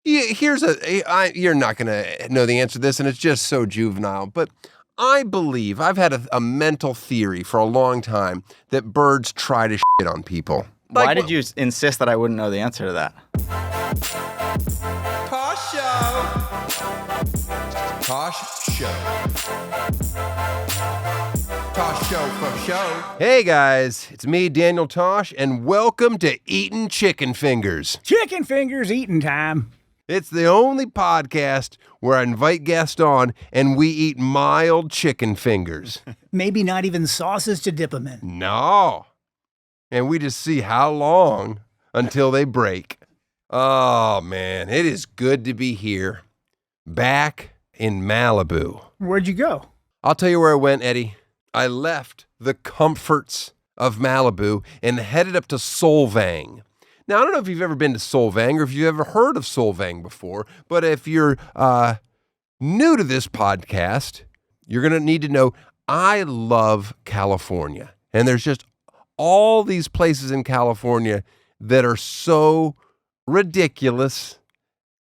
You're not going to know the answer to this, and it's just so juvenile, but I believe, I've had a mental theory for a long time that birds try to shit on people. Why did you insist that I wouldn't know the answer to that? Tosh Show. Tosh Show. Tosh Show for show. Hey guys, it's me, Daniel Tosh, and welcome to Eatin' Chicken Fingers. Chicken fingers eating time. It's the only podcast where I invite guests on and we eat mild chicken fingers. Maybe not even sauces to dip them in. No. And we just see how long until they break. Oh, man, it is good to be here. Back in Malibu. Where'd you go? I'll tell you where I went, Eddie. I left the comforts of Malibu and headed up to Solvang. Now, I don't know if you've ever been to Solvang or if you've ever heard of Solvang before, but if you're new to this podcast, you're going to need to know I love California. And there's just all these places in California that are so ridiculous,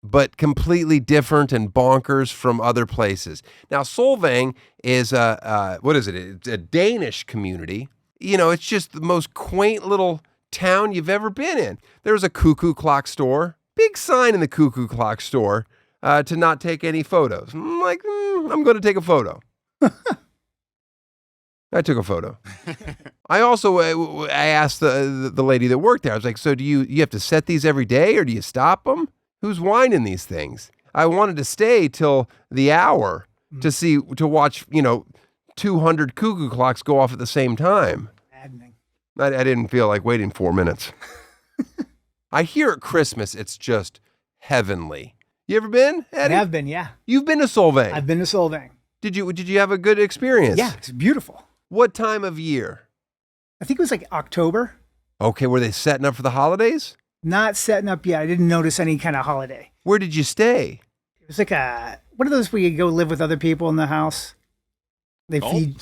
but completely different and bonkers from other places. Now, Solvang is it's a Danish community. You know, it's just the most quaint little town you've ever been in. There's a cuckoo clock store, big sign in the cuckoo clock store to not take any photos. I'm like, I'm going to take a photo. I took a photo. I also, I asked the lady that worked there, I was like, so do you have to set these every day or do you stop them? Who's winding these things? I wanted to stay till the hour to watch, 200 cuckoo clocks go off at the same time. Maddening. I didn't feel like waiting 4 minutes. I hear at Christmas, it's just heavenly. You ever been, Eddie? I have been, yeah. You've been to Solvang? I've been to Solvang. Did you have a good experience? Yeah, it's beautiful. What time of year? I think it was like October. Okay, were they setting up for the holidays? Not setting up yet. I didn't notice any kind of holiday. Where did you stay? It was like what are those where you go live with other people in the house? They feed,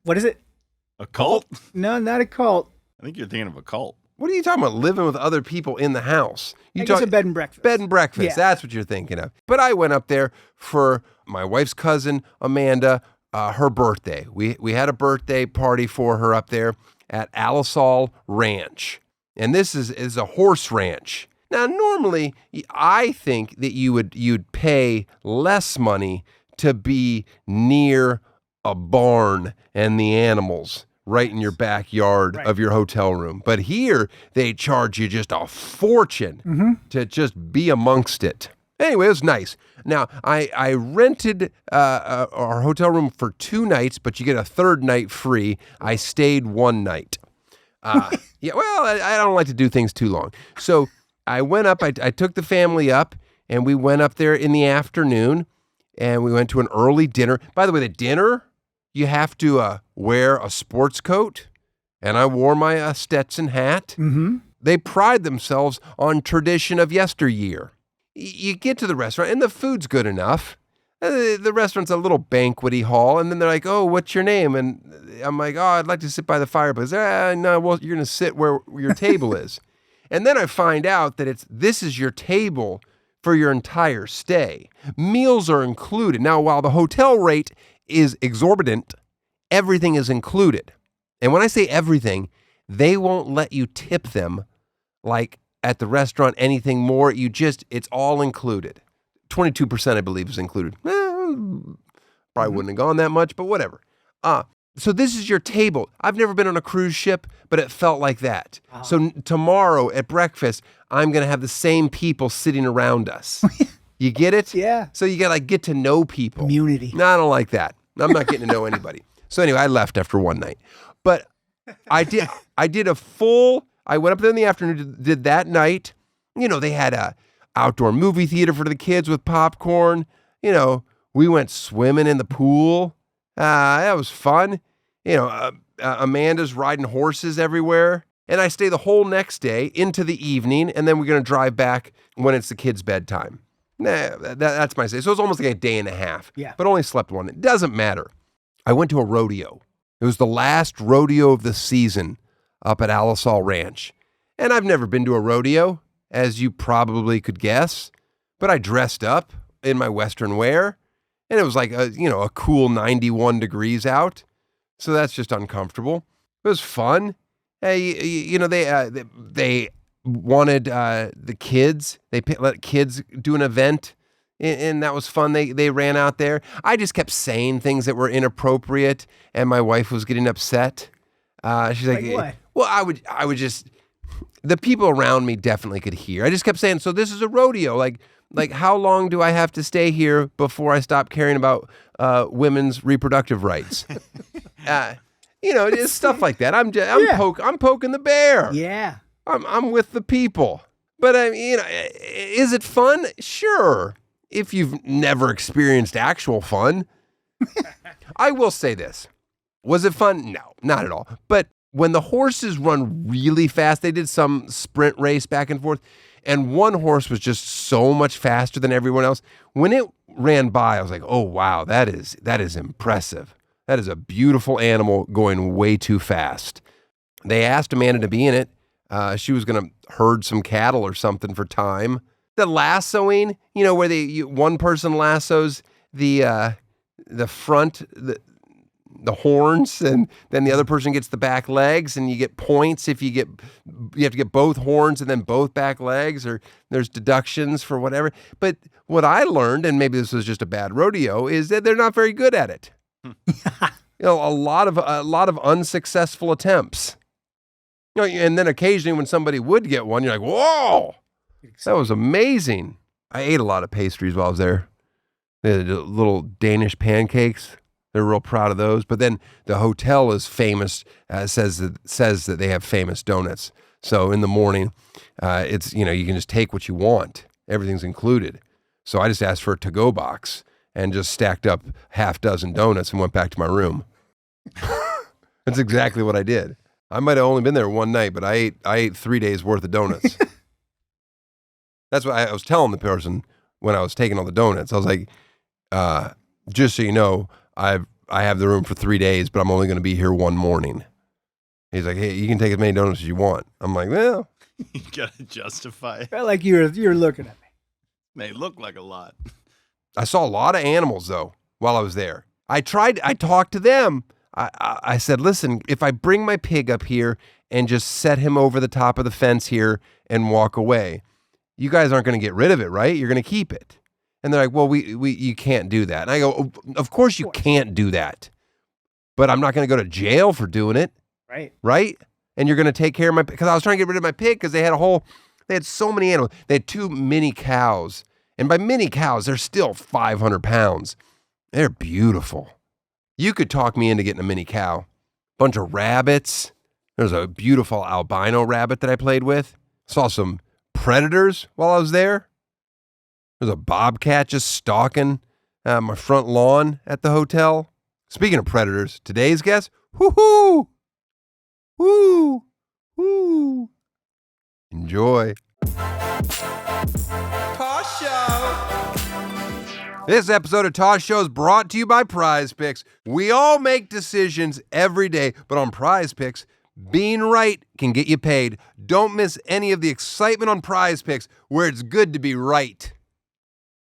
what is it? A cult? No, not a cult. I think you're thinking of a cult. What are you talking about, living with other people in the house? I guess a bed and breakfast. Bed and breakfast, Yeah. That's what you're thinking of. But I went up there for my wife's cousin, Amanda, her birthday. We had a birthday party for her up there at Alisal Ranch. And this is a horse ranch. Now, normally, I think that you'd pay less money to be near a barn and the animals right in your backyard of your hotel room. But here, they charge you just a fortune to just be amongst it. Anyway, it was nice. Now, I rented our hotel room for 2 nights, but you get a third night free. I stayed 1 night. Yeah, well, I don't like to do things too long. So I went up, I took the family up, and we went up there in the afternoon, and we went to an early dinner. By the way, the dinner, you have to wear a sports coat, and I wore my Stetson hat. Mm-hmm. They pride themselves on tradition of yesteryear. You get to the restaurant, and the food's good enough. The restaurant's a little banquety hall, and then they're like, oh, what's your name? And I'm like, oh, I'd like to sit by the fireplace. No, well, you're going to sit where your table is. And then I find out that this is your table for your entire stay. Meals are included. Now, while the hotel rate is exorbitant, everything is included. And when I say everything, they won't let you tip them like at the restaurant anything more. It's all included. 22%, I believe, is included. Probably wouldn't have gone that much, but whatever. So this is your table. I've never been on a cruise ship, but it felt like that. Oh. So tomorrow at breakfast, I'm going to have the same people sitting around us. You get it? Yeah. So you got to get to know people. Community. No, I don't like that. I'm not getting to know anybody. So anyway, I left after 1 night. But I went up there in the afternoon, did that night. They had a outdoor movie theater for the kids with popcorn. We went swimming in the pool. That was fun. Amanda's riding horses everywhere. And I stay the whole next day into the evening, and then we're going to drive back when it's the kids' bedtime. That's my stay. So it was almost like a day and a half. Yeah. But only slept 1. It doesn't matter. I went to a rodeo. It was the last rodeo of the season up at Alisal Ranch. And I've never been to a rodeo, as you probably could guess. But I dressed up in my Western wear, and it was like a cool 91 degrees out. So that's just uncomfortable. It was fun. Hey, they wanted the kids. They let kids do an event, and that was fun. They ran out there. I just kept saying things that were inappropriate, and my wife was getting upset. She's like what? Well, I would just. The people around me definitely could hear. I just kept saying, so this is a rodeo. Like how long do I have to stay here before I stop caring about women's reproductive rights? It's stuff like that. I'm poking the bear. Yeah. I'm with the people. But is it fun? Sure. If you've never experienced actual fun. I will say this. Was it fun? No, not at all. But when the horses run really fast, they did some sprint race back and forth, and one horse was just so much faster than everyone else. When it ran by, I was like, oh, wow, that is impressive. That is a beautiful animal going way too fast. They asked Amanda to be in it. She was going to herd some cattle or something for time. The lassoing, where one person lassos the front, the horns, and then the other person gets the back legs, and you get points if you have to get both horns and then both back legs, or there's deductions for whatever. But what I learned, and maybe this was just a bad rodeo, is that they're not very good at it. A lot of unsuccessful attempts. And then occasionally when somebody would get one, you're like, whoa, that was amazing. I ate a lot of pastries while I was there. They had little Danish pancakes. They're real proud of those. But then the hotel is famous, says that they have famous donuts. So in the morning, it's, you can just take what you want. Everything's included. So I just asked for a to-go box and just stacked up half dozen donuts and went back to my room. That's exactly what I did. I might have only been there one night, but I ate 3 days worth of donuts. That's what I was telling the person when I was taking all the donuts. I was like, just so you know, I have the room for 3 days, but I'm only going to be here one morning. He's like, hey, you can take as many donuts as you want. I'm like, well. You got to justify. Felt like you're looking at me. May look like a lot. I saw a lot of animals, though, while I was there. I talked to them. I said, listen, if I bring my pig up here and just set him over the top of the fence here and walk away, you guys aren't going to get rid of it, right? You're going to keep it. And they're like, well, you can't do that. And I go, of course you can't do that. But I'm not going to go to jail for doing it. Right. Right? And you're going to take care of my pig. Because I was trying to get rid of my pig because they had so many animals. They had 2 mini cows. And by mini cows, they're still 500 pounds. They're beautiful. You could talk me into getting a mini cow. Bunch of rabbits. There's a beautiful albino rabbit that I played with. Saw some predators while I was there. There's a bobcat just stalking my front lawn at the hotel. Speaking of predators, today's guest, whoo-hoo! Woo! Woo! Enjoy. Tosh Show! This episode of Tosh Show is brought to you by Prize Picks. We all make decisions every day, but on Prize Picks, being right can get you paid. Don't miss any of the excitement on Prize Picks, where it's good to be right.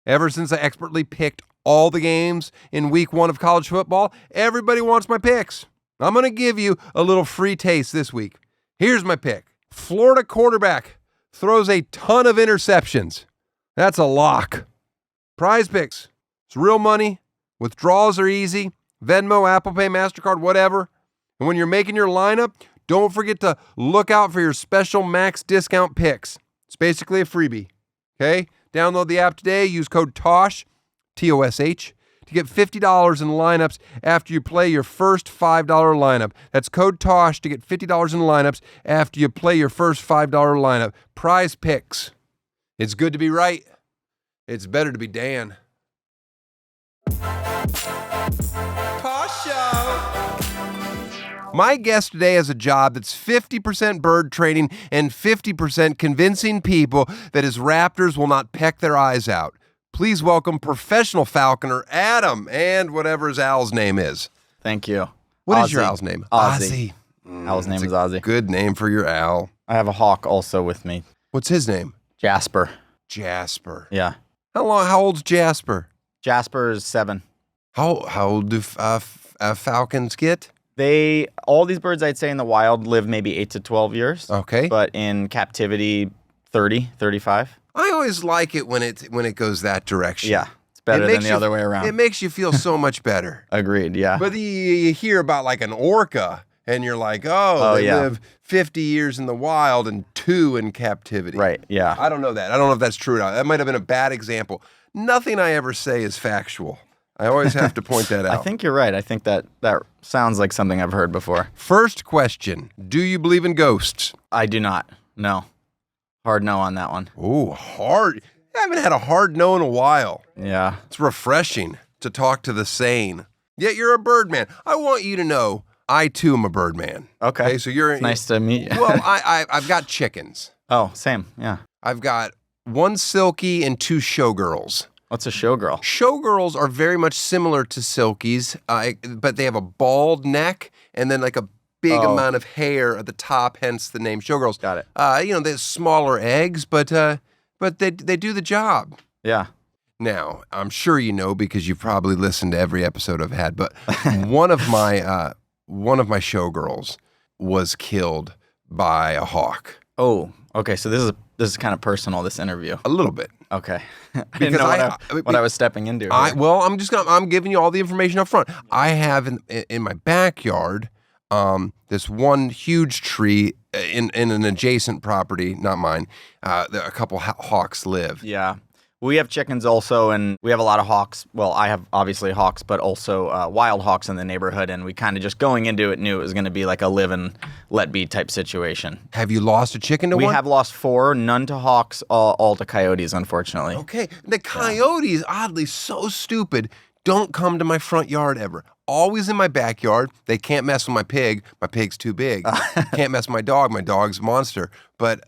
Ever since I expertly picked all the games in week 1 of college football, everybody wants my picks. I'm going to give you a little free taste this week. Here's my pick. Florida quarterback throws a ton of interceptions. That's a lock. Prize Picks. It's real money. Withdrawals are easy. Venmo, Apple Pay, MasterCard, whatever. And when you're making your lineup, don't forget to look out for your special max discount picks. It's basically a freebie. Okay? Download the app today. Use code TOSH, T-O-S-H, to get $50 in lineups after you play your first $5 lineup. That's code TOSH to get $50 in lineups after you play your first $5 lineup. Prize Picks. It's good to be right. It's better to be Dan. Tosh Show. My guest today has a job that's 50% bird training and 50% convincing people that his raptors will not peck their eyes out. Please welcome professional falconer Adam and whatever his owl's name is. Thank you. What is your owl's name? Ozzy. Owl's name is Ozzy. Good name for your owl. I have a hawk also with me. What's his name? Jasper. Jasper. Yeah. How old's Jasper? Jasper is 7. How old do falcons get? All these birds I'd say in the wild live maybe 8 to 12 years. Okay. But in captivity, 30, 35. I always like it when it goes that direction. Yeah. It's better than the other way around. It makes you feel so much better. Agreed, yeah. But you hear about like an orca, and you're like, they live 50 years in the wild and 2 in captivity. Right, yeah. I don't know that. I don't know if that's true or not. That might have been a bad example. Nothing I ever say is factual. I always have to point that out. I think you're right. I think that sounds like something I've heard before. First question, do you believe in ghosts? I do not. No. Hard no on that one. Ooh, hard. I haven't had a hard no in a while. Yeah. It's refreshing to talk to the sane. Yet you're a bird man. I want you to know I too am a bird man. Okay. So you're It's nice to meet you. Well, I've got chickens. Oh, same. Yeah. I've got 1 silkie and 2 showgirls. What's a showgirl? Showgirls are very much similar to silkies, but they have a bald neck and then like a big amount of hair at the top, hence the name showgirls. Got it. They're smaller eggs, but they do the job. Yeah. Now, I'm sure you know because you've probably listened to every episode I've had, but one of my showgirls was killed by a hawk. Oh, okay. So this is kind of personal, this interview. A little bit. Okay. I didn't know what I was stepping into. I'm giving you all the information up front. I have in my backyard this one huge tree in an adjacent property, not mine. A couple hawks live. Yeah. We have chickens also, and we have a lot of hawks. Well, I have obviously hawks, but also wild hawks in the neighborhood, and we kind of just going into it knew it was going to be like a live and let be type situation. Have you lost a chicken to one? We have lost 4, none to hawks, all to coyotes, unfortunately. Okay. The coyotes, oddly so stupid, don't come to my front yard ever. Always in my backyard. They can't mess with my pig. My pig's too big. Can't mess with my dog. My dog's a monster. But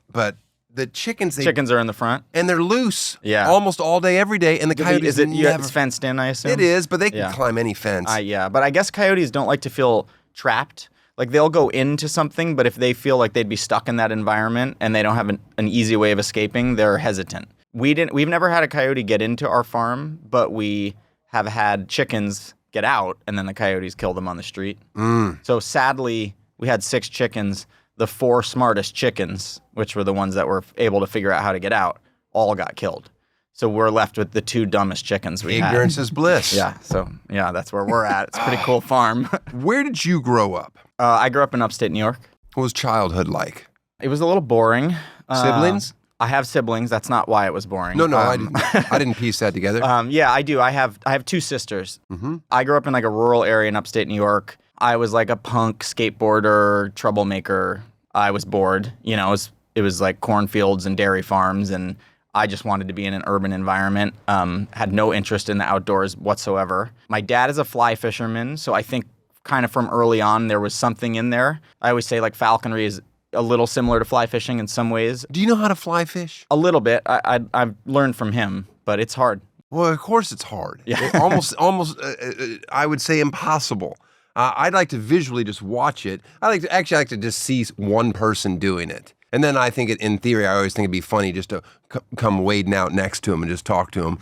the chickens are in the front, and they're loose. Yeah. Almost all day, every day. And the coyotes it's fenced in, I assume? It is, but they can climb any fence. Yeah, but I guess coyotes don't like to feel trapped. Like they'll go into something, but if they feel like they'd be stuck in that environment and they don't have an easy way of escaping, they're hesitant. We've never had a coyote get into our farm, but we have had chickens get out and then the coyotes kill them on the street. So sadly, we had 6 chickens. The 4 smartest chickens, which were the ones that were able to figure out how to get out, all got killed. So we're left with the 2 dumbest chickens we had. Ignorance is bliss. Yeah, so that's where we're at. It's a pretty cool farm. Where did you grow up? I grew up in upstate New York. What was childhood like? It was a little boring. Siblings? I have siblings. That's not why it was boring. No, I didn't piece that together. Yeah, I do. I have 2 sisters. Mm-hmm. I grew up in like a rural area in upstate New York. I was like a punk skateboarder, troublemaker. I was bored. It was like cornfields and dairy farms, and I just wanted to be in an urban environment. Had no interest in the outdoors whatsoever. My dad is a fly fisherman, so I think kind of from early on there was something in there. I always say like falconry is a little similar to fly fishing in some ways. Do you know how to fly fish? A little bit. I've learned from him, but it's hard. Well, of course it's hard. Yeah. almost, I would say impossible. I'd like to visually just watch it. I like to just see one person doing it. And then I think, in theory, I always think it'd be funny just to come wading out next to him and just talk to him.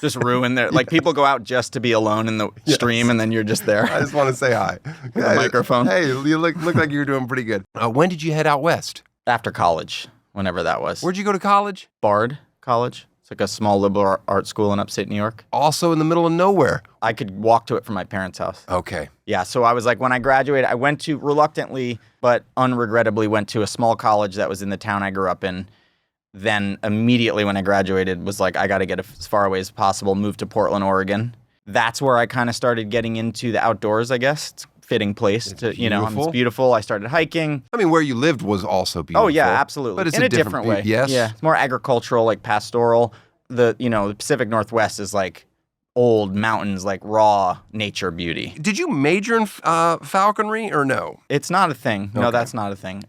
Just ruin their, like people go out just to be alone in the stream and then you're just there. I just want to say hi. With a microphone. Hey, you look like you're doing pretty good. When did you head out west? After college, whenever that was. Where'd you go to college? Bard College. It's like a small liberal arts school in upstate New York. Also in the middle of nowhere. I could walk to it from my parents' house. Okay. Yeah, so I was like, when I graduated, I went to, reluctantly, but unregrettably, went to a small college that was in the town I grew up in. Then immediately when I graduated, was like, I got to get as far away as possible, moved to Portland, Oregon. That's where I kind of started getting into the outdoors, I guess. It's a fitting place to, it's beautiful. I started hiking. I mean, where you lived was also beautiful. Oh, yeah, absolutely. But it's in a different way. Yes. Yeah, it's more agricultural, like pastoral. The Pacific Northwest is like old mountains, like raw nature beauty. Did you major in falconry or no? It's not a thing. Okay. No, that's not a thing.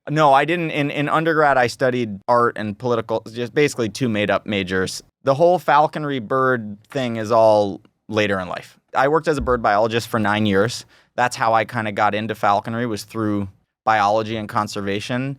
No, I didn't. In undergrad, I studied art and political, just basically 2 made-up majors. The whole falconry bird thing is all later in life. I worked as a bird biologist for 9 years. That's how I kind of got into falconry, was through biology and conservation.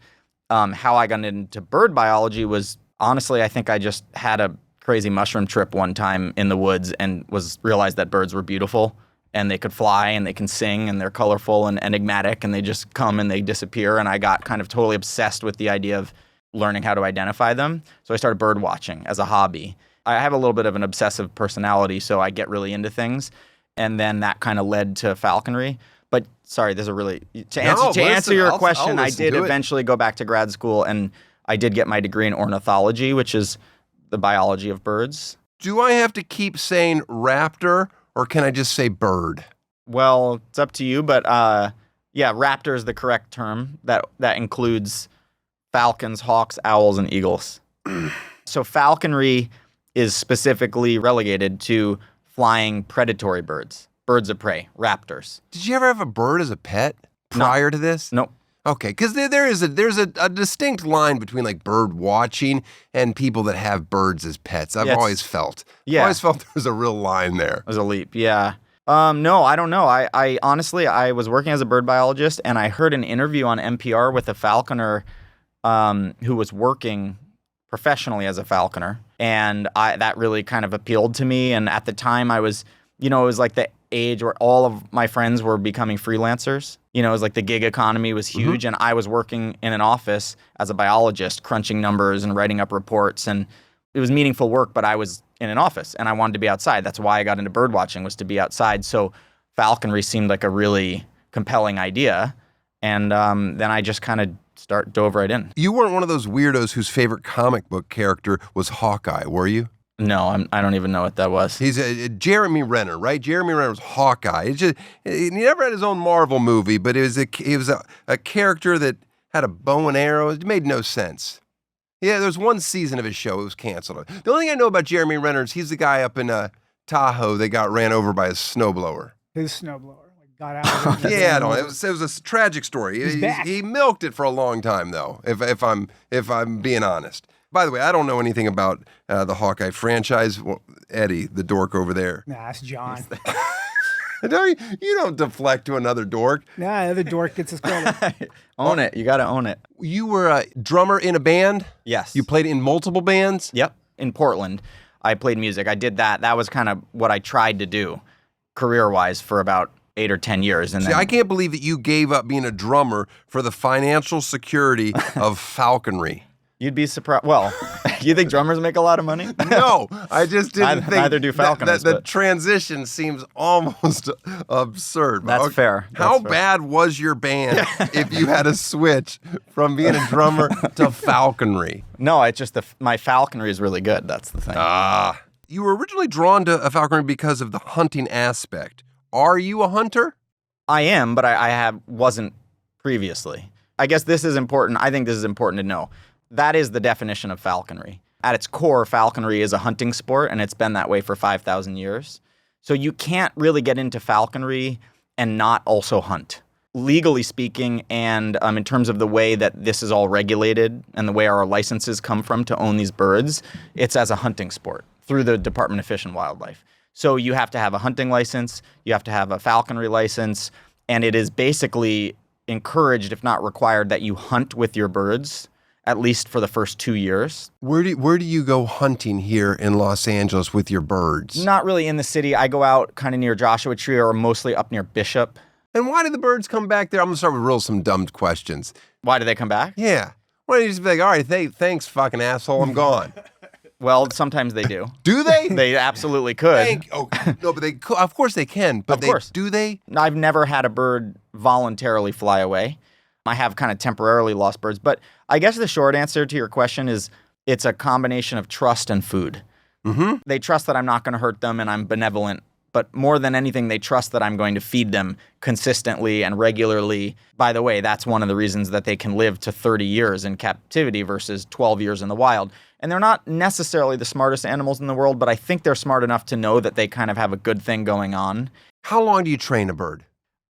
How I got into bird biology was Honestly, I think I just had a crazy mushroom trip one time in the woods and realized that birds were beautiful and they could fly and they can sing and they're colorful and enigmatic and they just come and they disappear. And I got kind of totally obsessed with the idea of learning how to identify them. So I started bird watching as a hobby. I have a little bit of an obsessive personality, so I get really into things. And then that kind of led to falconry. But sorry, there's a really to answer your question, I did eventually go back to grad school and I did get my degree in ornithology, which is the biology of birds. Do I have to keep saying raptor or can I just say bird? Well, it's up to you, but yeah, raptor is the correct term. That includes falcons, hawks, owls, and eagles. So falconry is specifically relegated to flying predatory birds of prey, raptors. Did you ever have a bird as a pet prior to this? Nope. Okay, because there's a distinct line between like bird watching and people that have birds as pets. I've always felt. Yeah. I've always felt there was a real line there. There's a leap, yeah. No, I don't know. I honestly, I was working as a bird biologist and I heard an interview on NPR with a falconer who was working professionally as a falconer. And that really kind of appealed to me. And at the time I was, it was like the age where all of my friends were becoming freelancers. It was like the gig economy was huge, and I was working in an office as a biologist, crunching numbers and writing up reports, and it was meaningful work, but I was in an office, and I wanted to be outside. That's why I got into bird watching, was to be outside. So falconry seemed like a really compelling idea, and then I just kind of dove right in. You weren't one of those weirdos whose favorite comic book character was Hawkeye, were you? No, I don't even know what that was. He's Jeremy Renner, right? Jeremy Renner was Hawkeye. He never had his own Marvel movie, but he was a character that had a bow and arrow. It made no sense. Yeah, there was one season of his show. It was canceled. The only thing I know about Jeremy Renner is he's the guy up in Tahoe that got ran over by his snowblower. His snowblower got out. Yeah, no, it was a tragic story. He milked it for a long time, though. If I'm being honest. By the way, I don't know anything about the Hawkeye franchise. Well, Eddie, the dork over there. Nah, that's John. You don't deflect to another dork. Nah, the other dork gets his credit. Own it. You got to own it. You were a drummer in a band? Yes. You played in multiple bands? Yep. In Portland, I played music. I did that. That was kind of what I tried to do career-wise for about 8 or 10 years. And See, I can't believe that you gave up being a drummer for the financial security of falconry. You'd be surprised. Well, you think drummers make a lot of money? No, I just didn't think. Neither do falconers. The transition seems almost absurd. That's fair. How bad was your band if you had to switch from being a drummer to falconry? No, it's just my falconry is really good. That's the thing. You were originally drawn to falconry because of the hunting aspect. Are you a hunter? I am, but I wasn't previously. I guess this is important. I think this is important to know. That is the definition of falconry. At its core, falconry is a hunting sport, and it's been that way for 5,000 years. So you can't really get into falconry and not also hunt. Legally speaking, and in terms of the way that this is all regulated and the way our licenses come from to own these birds, it's as a hunting sport through the Department of Fish and Wildlife. So you have to have a hunting license, you have to have a falconry license, and it is basically encouraged, if not required, that you hunt with your birds at least for the first 2 years. Where do you go hunting here in Los Angeles with your birds? Not really in the city. I go out kind of near Joshua Tree or mostly up near Bishop. And why do the birds come back there? I'm going to start with some dumb questions. Why do they come back? Yeah. Why don't you just be like, all right, thanks, fucking asshole, I'm gone. Well, sometimes they do. Do they? They absolutely could. No, but they could. Of course they can. But of course. Do they? I've never had a bird voluntarily fly away. I have kind of temporarily lost birds. But I guess the short answer to your question is it's a combination of trust and food. Mm-hmm. They trust that I'm not going to hurt them and I'm benevolent. But more than anything, they trust that I'm going to feed them consistently and regularly. By the way, that's one of the reasons that they can live to 30 years in captivity versus 12 years in the wild. And they're not necessarily the smartest animals in the world, but I think they're smart enough to know that they kind of have a good thing going on. How long do you train a bird?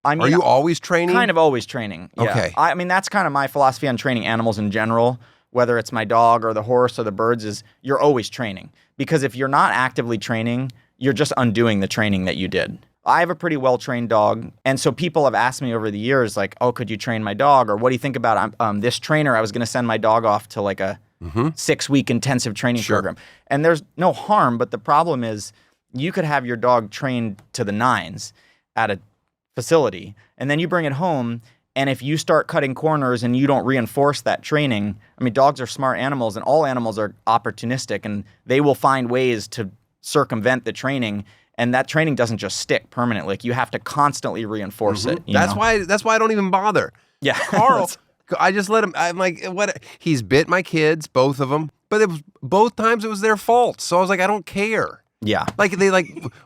I mean, are you always training? Kind of always training. Yeah. Okay. I mean, that's kind of my philosophy on training animals in general, whether it's my dog or the horse or the birds, is you're always training. Because if you're not actively training, you're just undoing the training that you did. I have a pretty well-trained dog, and so people have asked me over the years, like, oh, could you train my dog? Or what do you think about this trainer? I was going to send my dog off to like a 6-week intensive training program. And there's no harm, but the problem is you could have your dog trained to the nines at a facility, and then you bring it home, and if you start cutting corners and you don't reinforce that training, I mean, dogs are smart animals, and all animals are opportunistic, and they will find ways to circumvent the training, and that training doesn't just stick permanently. Like, you have to constantly reinforce it. That's why I don't even bother. Yeah. Carl, I just let him. I'm like, what? He's bit my kids, both of them, but both times it was their fault. So I was like, I don't care. Yeah. Like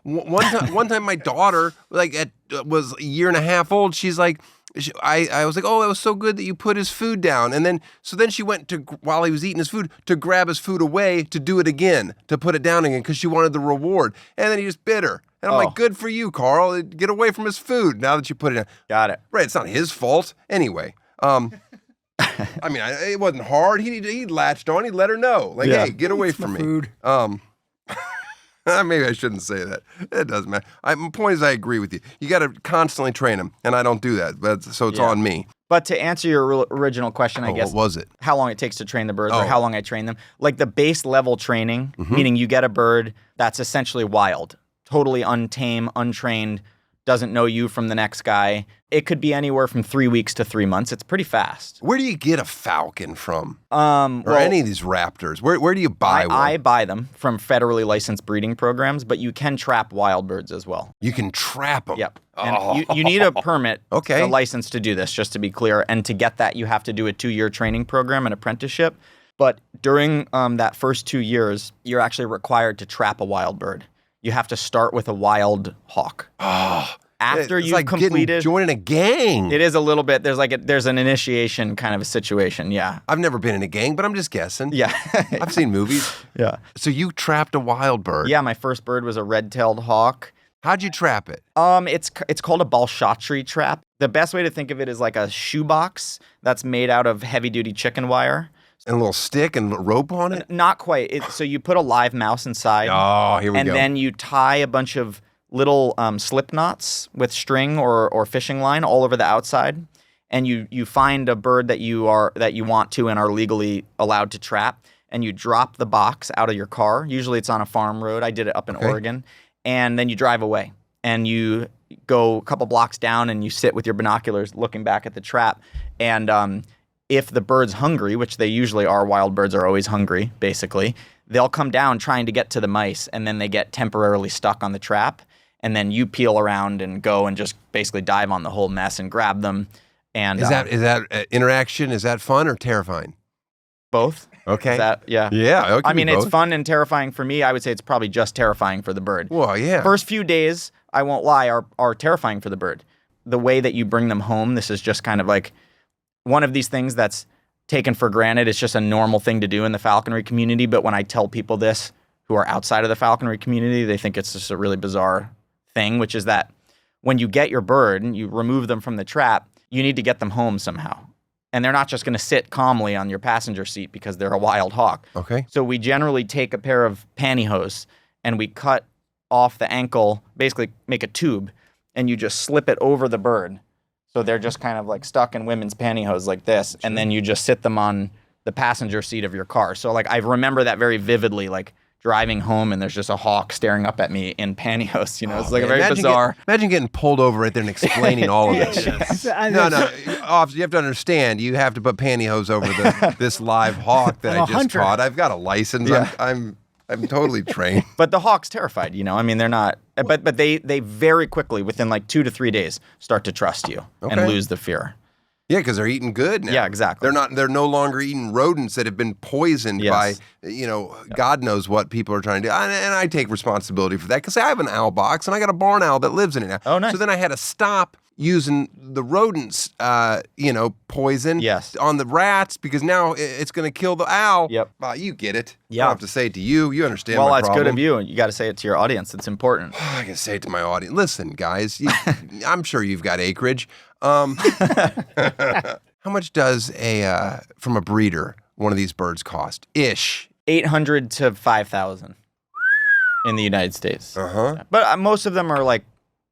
one time my daughter was a year and a half old. She's like, I was like, oh, it was so good that you put his food down. And then she went to, while he was eating his food, to grab his food away to do it again, to put it down again because she wanted the reward. And then he just bit her. And I'm like, good for you, Carl. Get away from his food now that you put it down. Got it. Right. It's not his fault. Anyway. I mean, it wasn't hard. He latched on. He let her know. Like, hey, get away from me. Food. Maybe I shouldn't say that. It doesn't matter. My point is, I agree with you. You got to constantly train them, and I don't do that. So it's on me. But to answer your original question, I guess, what was it? How long it takes to train the birds or how long I train them. Like the base level training, meaning you get a bird that's essentially wild, totally untamed, untrained, doesn't know you from the next guy. It could be anywhere from 3 weeks to 3 months. It's pretty fast. Where do you get a falcon from? Or any of these raptors? Where do you buy one? I buy them from federally licensed breeding programs, but you can trap wild birds as well. You can trap them? Yep. And you need a permit, a license to do this, just to be clear. And to get that, you have to do a 2-year training program, an apprenticeship. But during that first 2 years, you're actually required to trap a wild bird. You have to start with a wild hawk. After it's you've like completed, joining a gang. It is a little bit. There's an initiation kind of a situation. Yeah. I've never been in a gang, but I'm just guessing. Yeah. I've seen movies. Yeah. So you trapped a wild bird. Yeah, my first bird was a red-tailed hawk. How'd you trap it? It's called a balchatri trap. The best way to think of it is like a shoebox that's made out of heavy-duty chicken wire. And a little stick and rope on it? Not quite. So you put a live mouse inside. Oh, here we go. And then you tie a bunch of little slip knots with string or fishing line all over the outside. And you find a bird that you want to and are legally allowed to trap. And you drop the box out of your car. Usually it's on a farm road. I did it up in Oregon. And then you drive away. And you go a couple blocks down and you sit with your binoculars looking back at the trap. And if the bird's hungry, which they usually are, wild birds are always hungry, basically, they'll come down trying to get to the mice, and then they get temporarily stuck on the trap, and then you peel around and go and just basically dive on the whole mess and grab them. And is that interaction, is that fun or terrifying? Both. Okay. Yeah. Yeah. I mean, it's fun and terrifying for me. I would say it's probably just terrifying for the bird. Well, yeah. First few days, I won't lie, are terrifying for the bird. The way that you bring them home, this is just kind of like one of these things that's taken for granted. It's just a normal thing to do in the falconry community. But when I tell people this who are outside of the falconry community, they think it's just a really bizarre thing, which is that when you get your bird and you remove them from the trap, you need to get them home somehow. And they're not just going to sit calmly on your passenger seat because they're a wild hawk. Okay. So we generally take a pair of pantyhose and we cut off the ankle, basically make a tube, and you just slip it over the bird. So they're just kind of like stuck in women's pantyhose like this, and then you just sit them on the passenger seat of your car. So like I remember that very vividly, like driving home and there's just a hawk staring up at me in pantyhose. It's like a very bizarre. Imagine getting pulled over right there and explaining all of this. No, officer, you have to understand. You have to put pantyhose over this live hawk that I just caught. I've got a license. Yeah. I'm totally trained. But the hawk's terrified, I mean, they're not. But they very quickly, within like 2 to 3 days, start to trust you and lose the fear. Yeah, because they're eating good now. Yeah, exactly. They're no longer eating rodents that have been poisoned by, God knows what people are trying to do. And I take responsibility for that because I have an owl box and I got a barn owl that lives in it now. Oh, nice. So then I had to stop using the rodents, poison on the rats because now it's going to kill the owl. Yep. You get it. Yeah. I don't have to say it to you. You understand my problem. problem. Well, it's good of you, and you got to say it to your audience. It's important. I can say it to my audience. Listen, guys, I'm sure you've got acreage. How much does from a breeder one of these birds cost? Ish. $800 to $5,000 in the United States. Uh-huh. But most of them are like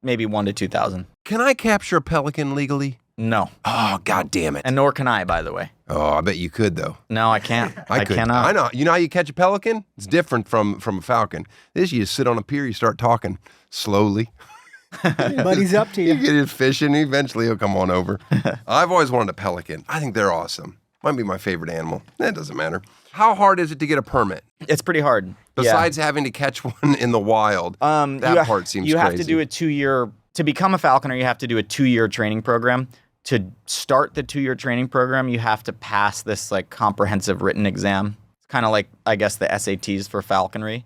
maybe $1,000 to $2,000. Can I capture a pelican legally? No. Oh, God damn it. And nor can I, by the way. Oh, I bet you could, though. No, I can't. I could. cannot. I know. You know how you catch a pelican? It's different from a falcon. This, you just sit on a pier, you start talking slowly. But he's up to You you. get it fishing, eventually he'll come on over. I've always wanted a pelican. I think they're awesome. Might be my favorite animal. That doesn't matter. How hard is it to get a permit? It's pretty hard. Besides having to catch one in the wild, that part seems You crazy. have to do a 2-year, to become a falconer, you have to do a 2-year training program. To start the 2-year training program, you have to pass this like comprehensive written exam. It's kind of like, I guess, the SATs for falconry.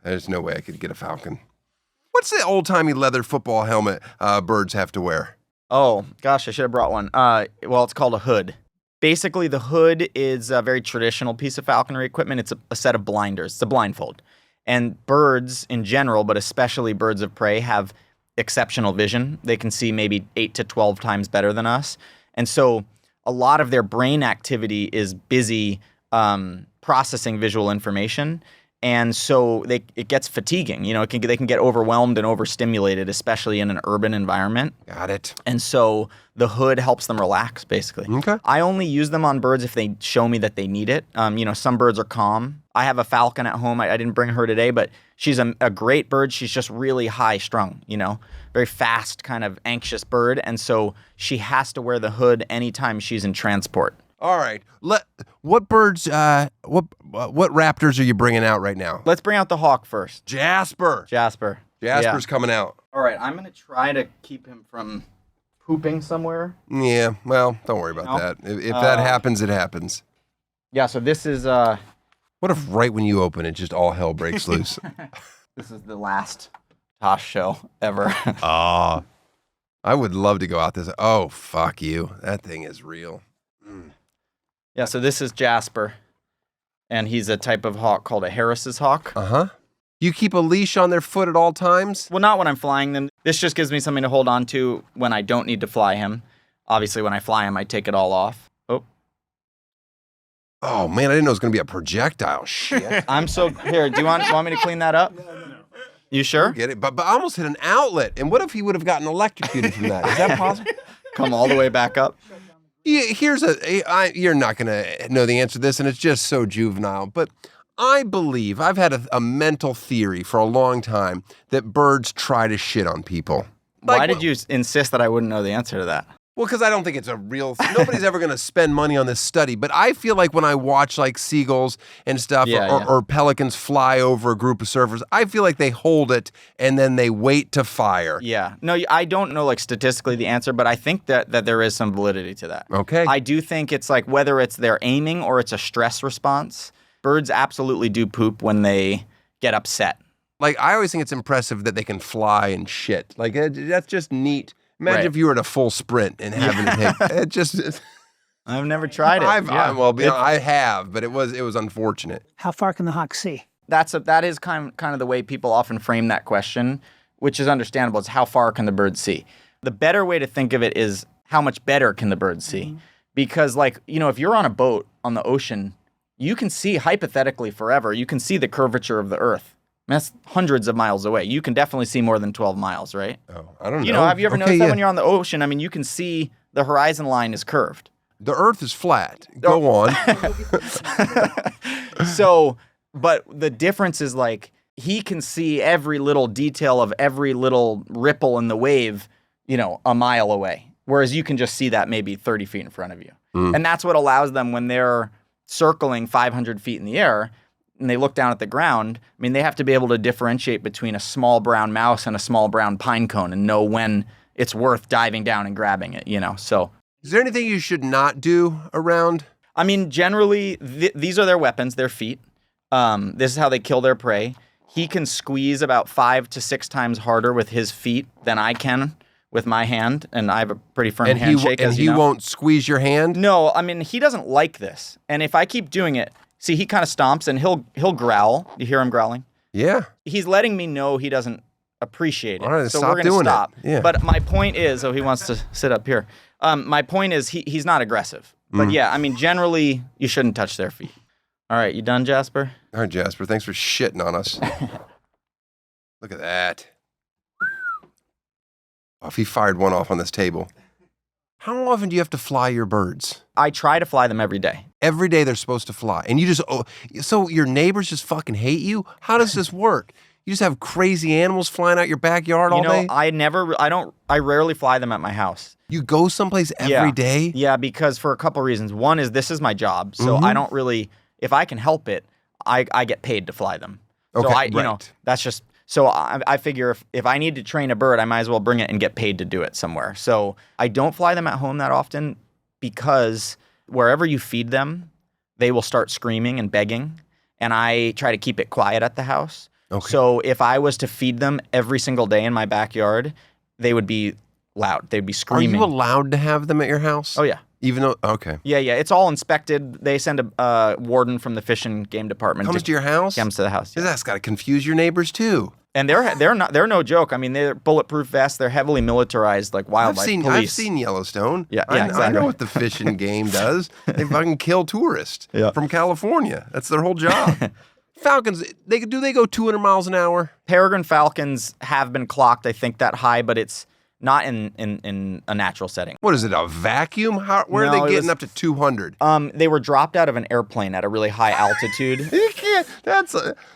There's no way I could get a falcon. What's the old-timey leather football helmet birds have to wear? Oh, gosh, I should have brought one. Well, it's called a hood. Basically, the hood is a very traditional piece of falconry equipment. It's a set of blinders. It's a blindfold. And birds in general, but especially birds of prey, have exceptional vision. They can see maybe 8 to 12 times better than us. And so a lot of their brain activity is busy processing visual information. And so it gets fatiguing. You know, they can get overwhelmed and overstimulated, especially in an urban environment. Got it. And so the hood helps them relax, basically. Okay. I only use them on birds if they show me that they need it. You know, some birds are calm. I have a falcon at home. I didn't bring her today, but she's a great bird. She's just really high strung, you know, very fast, kind of anxious bird. And so she has to wear the hood anytime she's in transport. All right. What birds, what raptors are you bringing out right now? Let's bring out the hawk first. Jasper's Yeah. coming out. All right, I'm going to try to keep him from pooping somewhere. Yeah, well, don't worry about that. If that happens, it happens. Yeah, so this is What if right when you open it, just all hell breaks loose? this is the last Tosh Show ever. I would love to go out this. Oh, fuck you. That thing is real. Yeah, so this is Jasper, and he's a type of hawk called a Harris's hawk. Uh-huh. You keep a leash on their foot at all times? Well, not when I'm flying them. This just gives me something to hold on to when I don't need to fly him. Obviously, when I fly him, I take it all off. Oh, man, I didn't know it was going to be a projectile. Shit. I'm so... Here, do you want me to clean that up? No. You sure? Get it? But I almost hit an outlet. And what if he would have gotten electrocuted from that? Is that possible? Come all the way back up. Yeah, you're not going to know the answer to this, and it's just so juvenile, but I believe, I've had a mental theory for a long time that birds try to shit on people. Why did you insist that I wouldn't know the answer to that? Well, because I don't think it's a real nobody's ever going to spend money on this study, but I feel like when I watch like seagulls and stuff or pelicans fly over a group of surfers, I feel like they hold it and then they wait to fire. Yeah. No, I don't know like statistically the answer, but I think that there is some validity to that. Okay. I do think it's like whether it's they're aiming or it's a stress response, birds absolutely do poop when they get upset. Like, I always think it's impressive that they can fly and shit. Like, that's just neat. Imagine if you were at a full sprint and having to take it. Just. I've never tried it. I have, but it was unfortunate. How far can the hawk see? That is kind of the way people often frame that question, which is understandable. It's how far can the bird see? The better way to think of it is how much better can the bird see? Mm-hmm. Because, like, you know, if you're on a boat on the ocean, you can see hypothetically forever. You can see the curvature of the Earth. That's hundreds of miles away. You can definitely see more than 12 miles, right? Oh, I don't know. You know, have you ever noticed that when you're on the ocean? I mean, you can see the horizon line is curved. The Earth is flat. Go on. So, but the difference is like he can see every little detail of every little ripple in the wave, you know, a mile away. Whereas you can just see that maybe 30 feet in front of you. Mm. And that's what allows them when they're circling 500 feet in the air and they look down at the ground, I mean, they have to be able to differentiate between a small brown mouse and a small brown pine cone and know when it's worth diving down and grabbing it, you know, so. Is there anything you should not do around? I mean, generally, these are their weapons, their feet. This is how they kill their prey. He can squeeze about 5 to 6 times harder with his feet than I can with my hand, and I have a pretty firm handshake, as you know. And he won't squeeze your hand? No, I mean, he doesn't like this. And if I keep doing it, see, he kind of stomps and he'll growl. You hear him growling? Yeah. He's letting me know he doesn't appreciate it. All right, so stop we're going to stop. Yeah. But my point is, he wants to sit up here. My point is he's not aggressive. But yeah, I mean, generally, you shouldn't touch their feet. All right, you done, Jasper? All right, Jasper, thanks for shitting on us. Look at that. Oh, if he fired one off on this table. How often do you have to fly your birds? I try to fly them every day. Every day they're supposed to fly. And you just, so your neighbors just fucking hate you? How does this work? You just have crazy animals flying out your backyard all day? I rarely fly them at my house. You go someplace every day? Yeah, because for a couple reasons. One is this is my job, so I don't really, if I can help it, I get paid to fly them. So that's just, so I figure if I need to train a bird, I might as well bring it and get paid to do it somewhere. So I don't fly them at home that often because wherever you feed them, they will start screaming and begging, and I try to keep it quiet at the house. Okay. So if I was to feed them every single day in my backyard, they would be loud. They'd be screaming. Are you allowed to have them at your house? Oh, yeah. Even though, okay. Yeah. It's all inspected. They send a warden from the Fish and Game Department. Comes to your house? Comes to the house. Yeah. That's got to confuse your neighbors too. And they're no joke. I mean, they're bulletproof vests. They're heavily militarized, like wildlife police. I've seen Yellowstone. Yeah, exactly. I know what the Fish and Game does. They fucking kill tourists from California. That's their whole job. Falcons, they go 200 miles an hour? Peregrine falcons have been clocked, I think, that high, but it's not in a natural setting. What is it, a vacuum? Where are they getting up to 200? They were dropped out of an airplane at a really high altitude. You can't.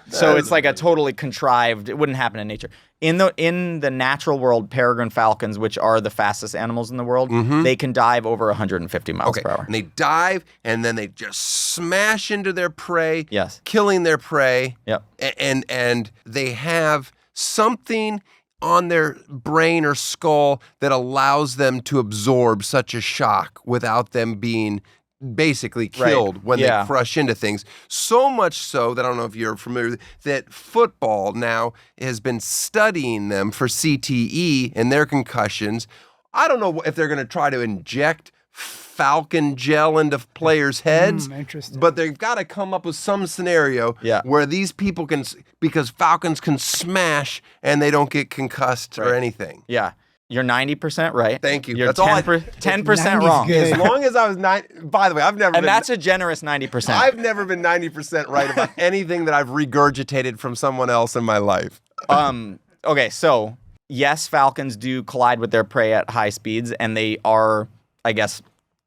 So it's like a totally contrived. It wouldn't happen in nature. In the natural world, peregrine falcons, which are the fastest animals in the world, they can dive over 150 miles per hour. And they dive, and then they just smash into their prey, killing their prey. Yep. And they have something on their brain or skull that allows them to absorb such a shock without them being basically killed when they crush into things. So much so that I don't know if you're familiar with that football now has been studying them for CTE and their concussions. I don't know if they're going to try to inject falcon gel into players' heads, but they've got to come up with some scenario where these people can, because falcons can smash and they don't get concussed or anything. Yeah. You're 90% right. Thank you. You're That's 10% wrong. As long as I was 9, by the way, that's a generous 90%. I've never been 90% right about anything that I've regurgitated from someone else in my life. Okay, so yes, falcons do collide with their prey at high speeds, and they are, I guess,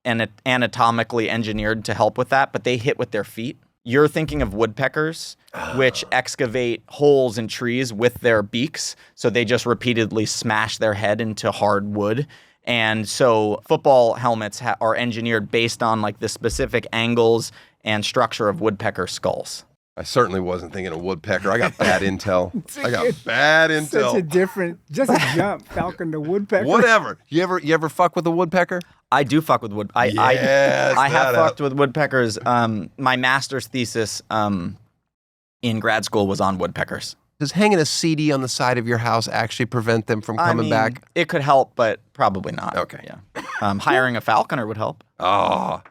anatomically engineered to help with that, but they hit with their feet. You're thinking of woodpeckers, which excavate holes in trees with their beaks, so they just repeatedly smash their head into hard wood. And so football helmets are engineered based on like the specific angles and structure of woodpecker skulls. I certainly wasn't thinking of woodpecker. I got bad intel. Such a different, just a jump, falcon to woodpecker. Whatever. You ever fuck with a woodpecker? I do fuck with wood. I have fucked with woodpeckers. My master's thesis in grad school was on woodpeckers. Does hanging a CD on the side of your house actually prevent them from coming back? It could help, but probably not. Okay. Yeah. Hiring a falconer would help. Oh.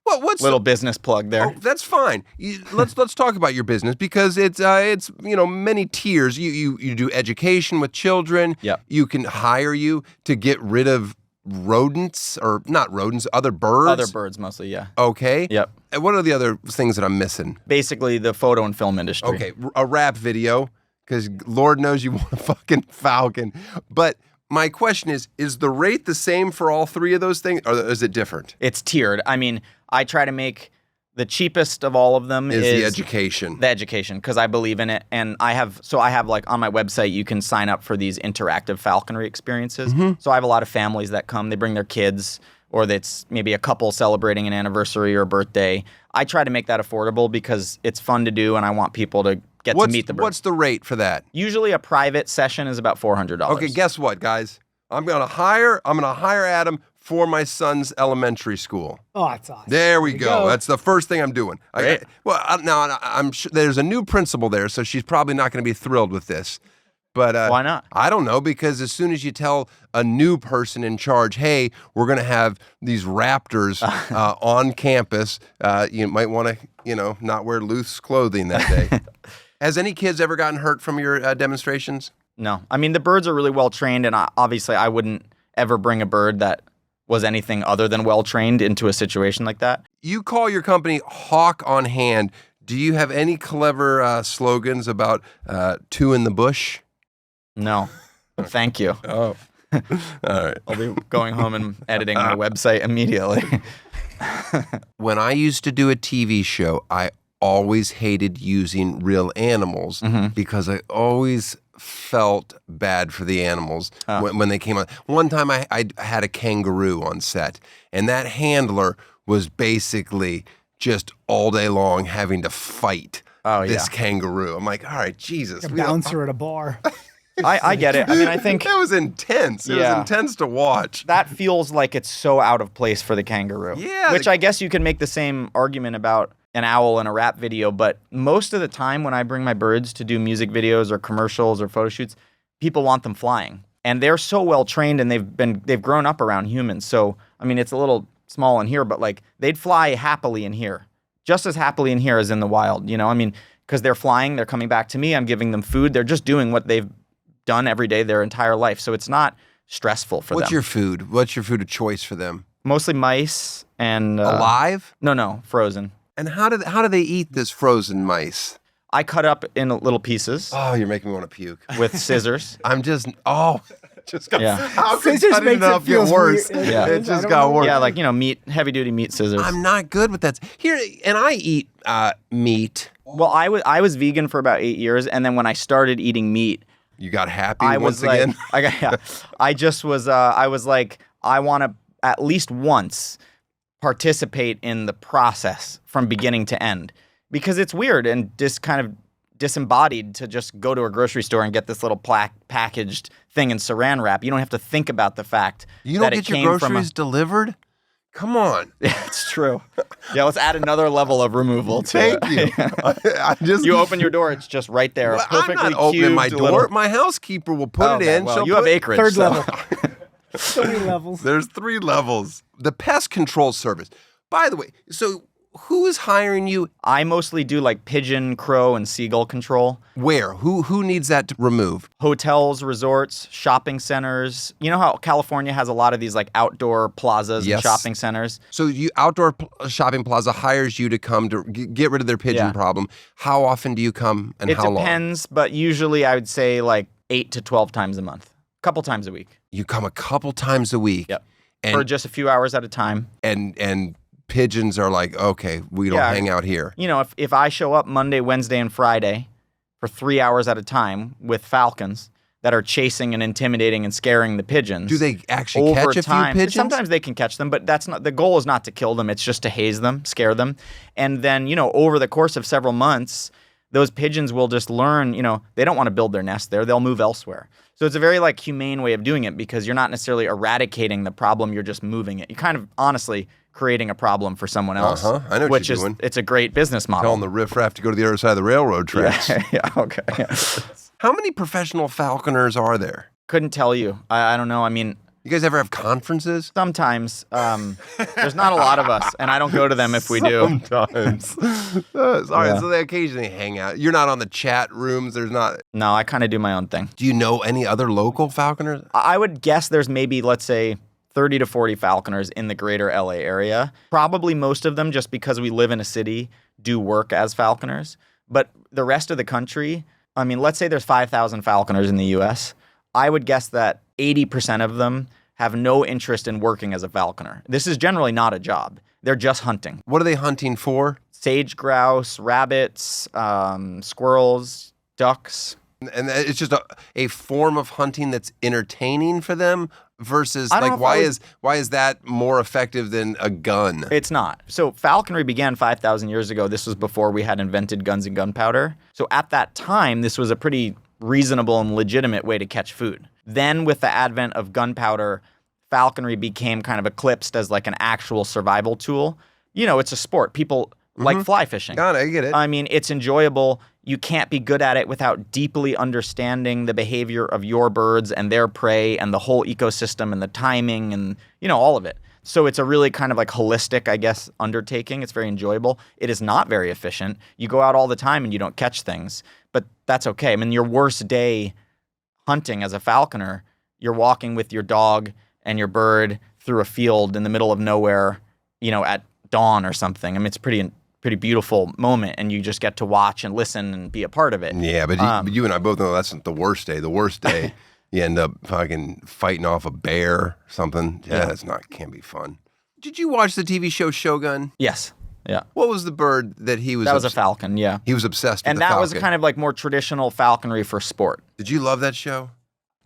What's little business plug there? Oh, that's fine. Let's talk about your business because it's many tiers. You do education with children. Yep. You can hire you to get rid of rodents or not rodents, other birds. Other birds mostly, yeah. Okay. Yep. And what are the other things that I'm missing? Basically, the photo and film industry. Okay, a rap video because Lord knows you want a fucking falcon, but. My question is the rate the same for all three of those things, or is it different? It's tiered. I mean, I try to make the cheapest of all of them is the education. The education, because I believe in it. And I have like on my website, you can sign up for these interactive falconry experiences. Mm-hmm. So I have a lot of families that come, they bring their kids, or it's maybe a couple celebrating an anniversary or a birthday. I try to make that affordable because it's fun to do and I want people to get to meet the bird. What's the rate for that? Usually a private session is about $400. Okay, guess what, guys? I'm gonna hire Adam for my son's elementary school. Oh, that's awesome. There we go. That's the first thing I'm doing. Great. Now I'm sure there's a new principal there, so she's probably not going to be thrilled with this. But why not? I don't know, because as soon as you tell a new person in charge, hey, we're going to have these raptors on campus, you might want to, not wear loose clothing that day. Has any kids ever gotten hurt from your demonstrations? No. I mean, the birds are really well trained, and obviously I wouldn't ever bring a bird that was anything other than well trained into a situation like that. You call your company Hawk on Hand. Do you have any clever slogans about two in the bush? No. Thank you. Oh. All right. I'll be going home and editing my website immediately. When I used to do a TV show, I always hated using real animals because I always felt bad for the animals when they came on. One time I had a kangaroo on set, and that handler was basically just all day long having to fight this kangaroo. I'm like, all right, Jesus. A bouncer at a bar. I get it. I mean, I think that was intense. It was intense to watch. that feels like it's so out of place for the kangaroo. Yeah. Which I guess you could make the same argument about an owl in a rap video, but most of the time when I bring my birds to do music videos or commercials or photo shoots, people want them flying. And they're so well trained and they've grown up around humans. So, I mean, it's a little small in here, but like they'd fly happily in here. Just as happily in here as in the wild, you know? I mean, because they're flying, they're coming back to me, I'm giving them food. They're just doing what they've done every day their entire life. So it's not stressful for them. What's your food? What's your food of choice for them? Mostly mice and... Alive? No, frozen. And how do they eat this frozen mice? I cut up in little pieces Oh, you're making me want to puke. with scissors. I'm just got, Yeah. how could Scissors cutting makes it it up feel get worse? weird. Yeah. It just got worse. Yeah, like, meat, heavy-duty meat scissors. I'm not good with that. Here, and I eat meat. Well, I was vegan for about 8 years, and then when I started eating meat, You got happy I once was like, again? I was like, I want to at least once participate in the process from beginning to end, because it's weird and kind of disembodied to just go to a grocery store and get this little packaged thing in saran wrap. You don't have to think about the fact You don't that get it your came from groceries delivered? Come on. It's true. Yeah, let's add another level of removal to Thank it. you. I just You open your door, it's just right there. Well, perfectly I'm not opening my cubed door. little- My housekeeper will put Okay, it in. well, She'll you have put- acreage. Third so- level. 3 levels. There's 3 levels. The pest control service. By the way, so who is hiring you? I mostly do like pigeon, crow, and seagull control. Where? Who needs that to remove? Hotels, resorts, shopping centers. You know how California has a lot of these like outdoor plazas Yes. and shopping centers? So you outdoor shopping plaza hires you to come to get rid of their pigeon Yeah. problem. How often do you come and It how long? depends, but usually I would say like 8 to 12 times a month. A couple times a week. You come a couple times a week. Yep. And For just a few hours at a time. and pigeons are like, okay, we don't Yeah. hang out here. You know, if I show up Monday, Wednesday, and Friday for 3 hours at a time with falcons that are chasing and intimidating and scaring the pigeons. Do they actually over catch a time, few pigeons? Sometimes they can catch them, but that's not the goal. Is not to kill them. It's just to haze them, scare them, and then over the course of several months, those pigeons will just learn. They don't want to build their nest there; they'll move elsewhere. So it's a very humane way of doing it because you're not necessarily eradicating the problem; you're just moving it. You're kind of honestly creating a problem for someone else. I know what which you're is doing. It's a great business model. Telling the riffraff to go to the other side of the railroad tracks. Yeah, okay. How many professional falconers are there? Couldn't tell you. I don't know. I mean, You guys ever have conferences? sometimes there's not a lot of us, and I don't go to them if we do. Sometimes. All right, Yeah. so they occasionally hang out. You're not on the chat rooms. There's not. No, I kind of do my own thing. Do you know any other local falconers? I would guess there's maybe, let's say, 30 to 40 falconers in the greater LA area. Probably most of them, just because we live in a city, do work as falconers. But the rest of the country, I mean, let's say there's 5,000 falconers in the US. I would guess that 80% of them have no interest in working as a falconer. This is generally not a job. They're just hunting. What are they hunting for? Sage grouse, rabbits, squirrels, ducks. And it's just a form of hunting that's entertaining for them versus I don't know if I would- why is that more effective than a gun? It's not. So falconry began 5,000 years ago. This was before we had invented guns and gunpowder. So at that time, this was a pretty reasonable and legitimate way to catch food. Then with the advent of gunpowder, falconry became kind of eclipsed as like an actual survival tool. It's a sport. People like fly fishing. Got it, I get it. I mean, it's enjoyable. You can't be good at it without deeply understanding the behavior of your birds and their prey and the whole ecosystem and the timing and, all of it. So it's a really kind of holistic, I guess, undertaking. It's very enjoyable. It is not very efficient. You go out all the time and you don't catch things, but that's okay. I mean, your worst day hunting as a falconer, you're walking with your dog and your bird through a field in the middle of nowhere, at dawn or something. I mean, it's pretty beautiful moment, and you just get to watch and listen and be a part of it. Yeah, but you and I both know that's not the worst day. The worst day you end up fucking fighting off a bear or something. Yeah, that's can't be fun. Did you watch the TV show Shogun? Yes. Yeah. What was the bird that he was? That was a falcon, yeah. He was obsessed with and the that falcon. was kind of like more traditional falconry for sport. Did you love that show?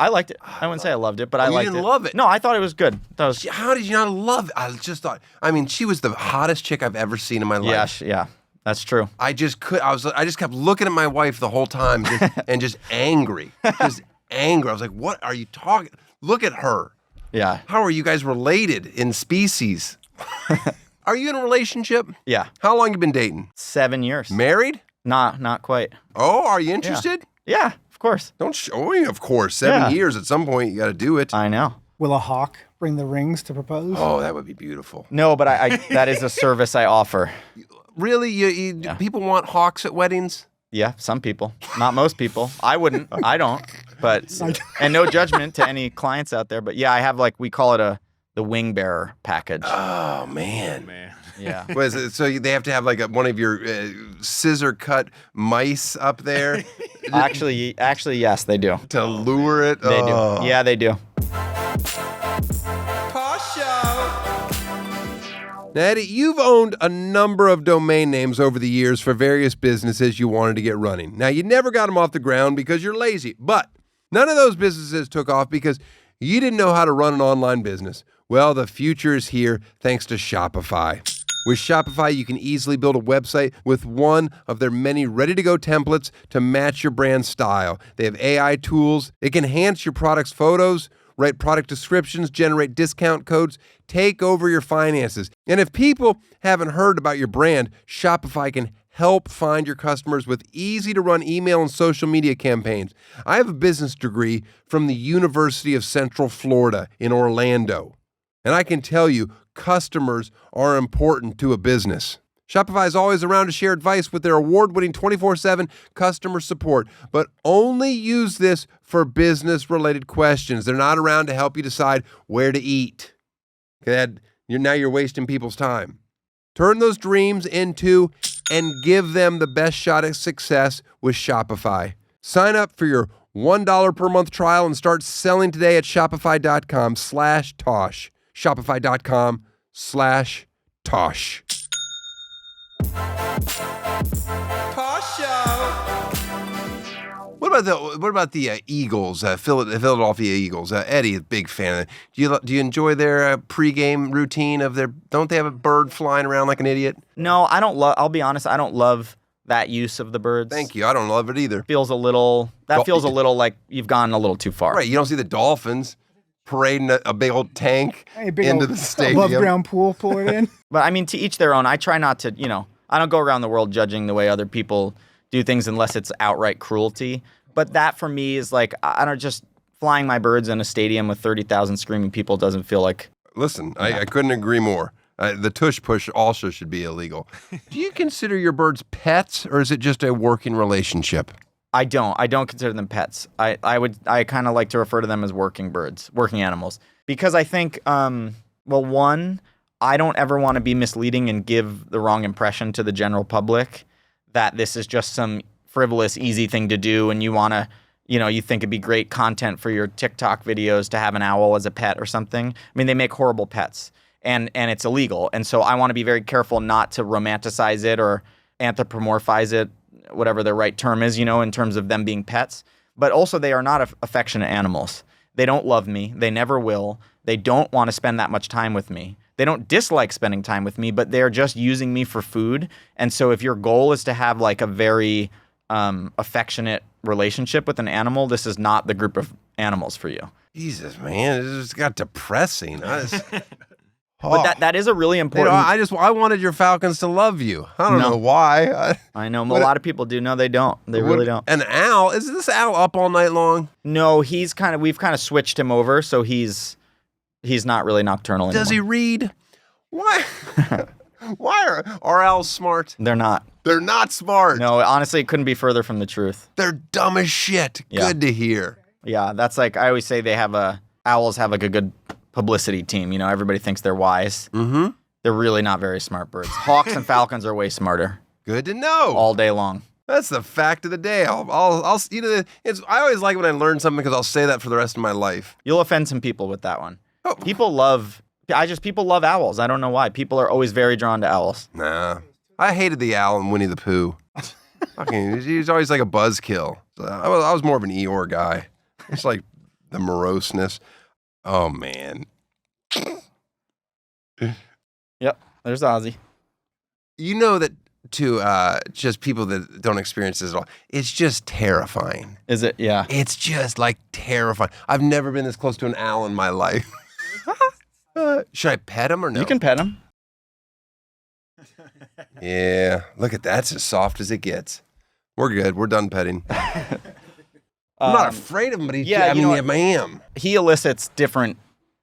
I liked it. I wouldn't say I loved it, but I liked it. You didn't love it? No, I thought it was good. How did you not love it? I just thought, I mean, she was the hottest chick I've ever seen in my life. Yeah, that's true. I just kept looking at my wife the whole time and just angry. Just angry. I was like, what are you talking? Look at her. Yeah. How are you guys related in species? Are you in a relationship? Yeah. How long you been dating? 7 years. Married? Nah, not quite. Oh, are you interested? Yeah, of course. Don't show me, of course. 7 years at some point, you got to do it. I know. Will a hawk bring the rings to propose? Oh, that would be beautiful. No, but I that is a service I offer. Really? People want hawks at weddings? Yeah, some people. Not most people. I wouldn't. I don't. But and no judgment to any clients out there. But yeah, I have we call it the wing bearer package. Oh man. Yeah. What is it? So they have to have one of your scissor cut mice up there Actually, yes, they do. to lure it. They do. Yeah, they do. Tosh Show. Now, Eddie, you've owned a number of domain names over the years for various businesses you wanted to get running. Now, you never got them off the ground because you're lazy, but none of those businesses took off because you didn't know how to run an online business. Well, the future is here thanks to Shopify. With Shopify, you can easily build a website with one of their many ready-to-go templates to match your brand style. They have AI tools. It can enhance your product's photos, write product descriptions, generate discount codes, take over your finances. And if people haven't heard about your brand, Shopify can help find your customers with easy-to-run email and social media campaigns. I have a business degree from the University of Central Florida in Orlando, and I can tell you, customers are important to a business. Shopify is always around to share advice with their award-winning 24/7 customer support, but only use this for business-related questions. They're not around to help you decide where to eat. Okay, now you're wasting people's time. Turn those dreams into and give them the best shot at success with Shopify. Sign up for your $1 per month trial and start selling today at shopify.com/Tosh. Shopify.com/Tosh. Tosh Show. What about the Eagles, Philadelphia Eagles? Eddie is a big fan. Do you enjoy their pregame routine of their? Don't they have a bird flying around like an idiot? No, I don't love. I'll be honest. I don't love that use of the birds. Thank you. I don't love it either. Feels a little like you've gone a little too far. Right. You don't see the Dolphins parading a big old tank into the stadium. Above ground pool, pull it in. But I mean, to each their own. I try not to. I don't go around the world judging the way other people do things unless it's outright cruelty. But that for me is I don't just flying my birds in a stadium with 30,000 screaming people doesn't feel like. Listen, I couldn't agree more. The tush push also should be illegal. Do you consider your birds pets, or is it just a working relationship? I don't consider them pets. I kind of like to refer to them as working birds, working animals, because I think, one, I don't ever want to be misleading and give the wrong impression to the general public that this is just some frivolous, easy thing to do, and you want to, you think it'd be great content for your TikTok videos to have an owl as a pet or something. I mean, they make horrible pets, and it's illegal, and so I want to be very careful not to romanticize it or anthropomorphize it, whatever the right term is, in terms of them being pets. But also, they are not affectionate animals. They don't love me. They never will. They don't want to spend that much time with me. They don't dislike spending time with me, but they're just using me for food. And so if your goal is to have a very affectionate relationship with an animal, this is not the group of animals for you. Jesus, man, it just got depressing. But that is a really important. I wanted your falcons to love you. I don't know why. I know a lot of people do. No, they don't. They really don't. An owl? Is this owl up all night long? No, we've kind of switched him over, so he's not really nocturnal anymore. Does he read? Why? Why are owls smart? They're not. They're not smart. No, honestly, it couldn't be further from the truth. They're dumb as shit. Yeah. Good to hear. Yeah, that's I always say owls have a good publicity team. Everybody thinks they're wise. Mm-hmm. They're really not very smart birds. Hawks and falcons are way smarter. Good to know. All day long. That's the fact of the day. I'll you know, I always like when I learn something because I'll say that for the rest of my life. You'll offend some people with that one. Oh. People love owls. I don't know why. People are always very drawn to owls. Nah. I hated the owl in Winnie the Pooh. Fucking, he's always like a buzzkill. So I was more of an Eeyore guy. It's like the moroseness. Oh, man. Yep, there's Ozzy. You know that to just people that don't experience this at all, it's just terrifying. Is it? Yeah. It's just like terrifying. I've never been this close to an owl in my life. Should I pet him or no? You can pet him. Yeah, look at that. It's as soft as it gets. We're good. We're done petting. I'm not afraid of him, but I am. He elicits different,